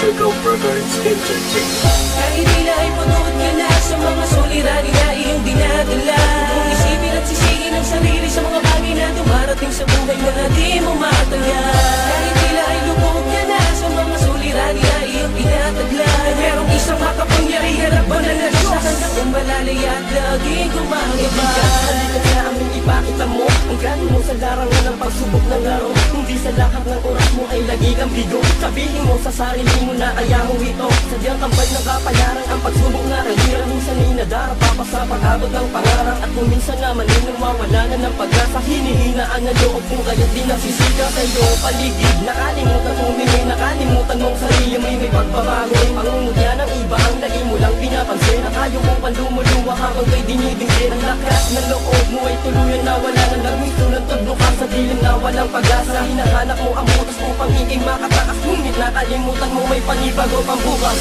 Circle Brothers Entertainment. Kahit tila ay pagod ka na sa mga suliranin na iyong dinadala, kung isipin at sisihin ang sarili sa mga bagay na dumarating sa buhay mo na di mo mataya. Kahit tila ay lubog ka na sa mga suliranin na iyong tinatagla, merong isang makapangyarihan at banal na Diyos ang malalay at laging gumagaba. Halika na aming ipakita mo ang gano mo sa larangan ng pagsubok ng laro. Hindi sa lahat ng oras mo ay lagi kang bigo. Sabihin mo sa sarili mo na kaya mo ito. Sadyang tambay ng kapalaran ang pagsubok na ang hirap. Minsan ay nadarapa pa sa pag-abot ng pangarap. At kung minsan naman ay nawawala na ng pag-asa, hinihinaan ang loob mo kaya't di nasisiga sa iyong paligid. Nakalimutan tumingin, nakalimutan mong sarili may pagbabago. Pangungutya ng iba ang lagi mo lang pinapansin. At ayaw mo pang lumuluwa habang kay dinidingin. Ang lakas ng loob mo ay tuluyan na wala nang nagmito ng tudlo ka sa dilim na walang pag-asa. Hinahanap mo ang butas upang iking makatakas, ngunit nakalimutan mo may panibago pang bukas.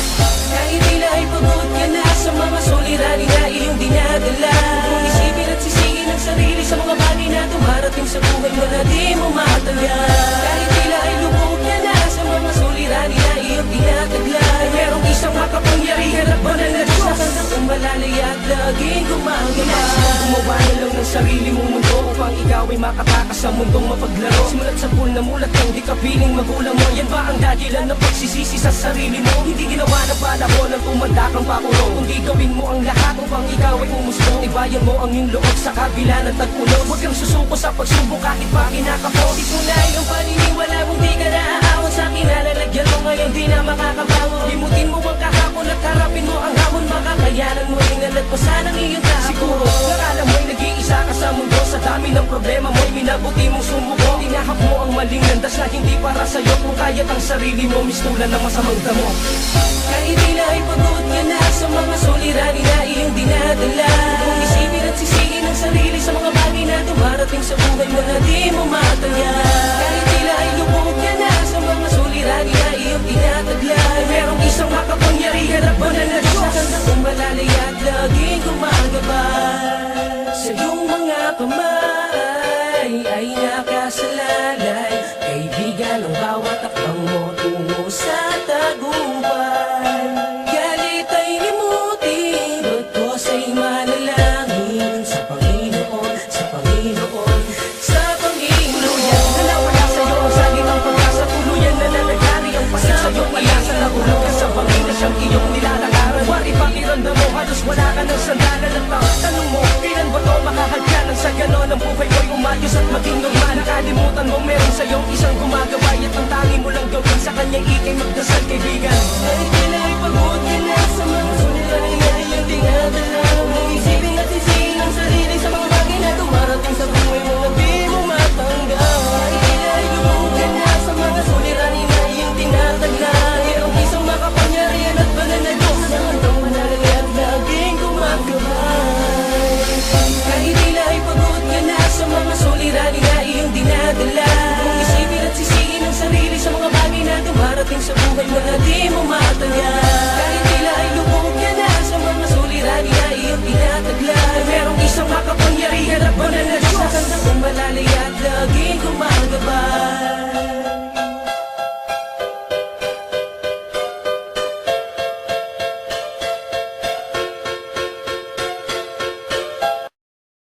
Kahit tila ay pagod ka na sa mga suliranin na iyong dinadala, kung isipin at sisihin ang sarili sa mga bagay na dumarating sa buhay mo na di mo mataya. Kahit tila ay lubog ka na sa mga suliranin na iyong dinadala, merong isang makapangyarihan at banal na Diyos ang malalay at laging gumagaba. Gumawa na lang ng sarili mong mundo upang ikaw ay makatakas sa mundong mapaglaro. Simulat sa pool na mulat kang di kapiling magulang mo. Yan ba ang dahilan ng pagsisisi sa sarili mo? Hindi ginawa na bala ko ng tumanda kang pakulong, kundi gawin mo ang lahat upang ikaw ay umusto. Ibayan mo ang iyong loob sa kabila ng tag-ulo. Huwag kang susuko sa pagsubok kahit pa kinakapos. Itunay ang paniniwala mong di ka naaawon sa kinalalagyan mo ngayon di na makakabangon. Limutin mo ang kahapon at harapin mo ang hamon. Makakayanan mo rin nalagpasan ang iyong tapo. Siguro nakala mo'y nag-iisa ka sa mundo. Sa dami ng problema mo'y minabuti mong sumuko. Tinahak mo ang maling landas na hindi para sa'yo. Kung kaya't ang sarili mo mistulan ng masamang damo. Kahit tila ay pagod ka na sa mga suliranin na iyong dinadala, kung isipin at sisihin ang sarili sa mga bagay na dumarating sa buhay mo na di mo mataya. Kahit tila ay lubog ka na sa mga suliranin na iyong tinatagla, merong isang makapangyarihan at banal na Diyos ang malalay at laging gumagabay. Sa iyong mga kamay ay nakasalalay, kaibigan ang bawat akbang mo tungo sa tagumpay. Galit ay limutin, bagos ay manalangin sa Panginoon, sa Panginoon, sa Panginoon. Nawala sa'yo ang saging ang pag-asa, tuluyan na nalagari ang pasig sa'yo. Malasa na ulog ka sa Panginoon, siyang iyong nilalakaran. Wari pakiramdam mo, halos wala ka ng sandalan at tanong mo, kailan ba to makakagyanan sa ganon ang buhay ko'y umayos at maging normal. Nakalimutan mo meron sa'yong isang gumagabay at ang tangi mo lang gawin sa kanyang ikay magdasal kaibigan. Kahit tila ay pagod ka na sa mga suliranin na iyong dinadala, kung isipin at sisihin ang sarili sa mga bagay na dumarating sa buhay mo na di mo matanggap. Kahit tila ay lubog ka na sa mga suliranin na iyong tinatagla, merong isang makapangyarihan at banal na Diyos na hanggang manalay at laging gumagabay. Kahit tila ay pagod ka na sa mga suliranin na iyong dinadala, kung isipin at sisihin ang sarili sa mga bagay na dumarating sa buhay mo na di mo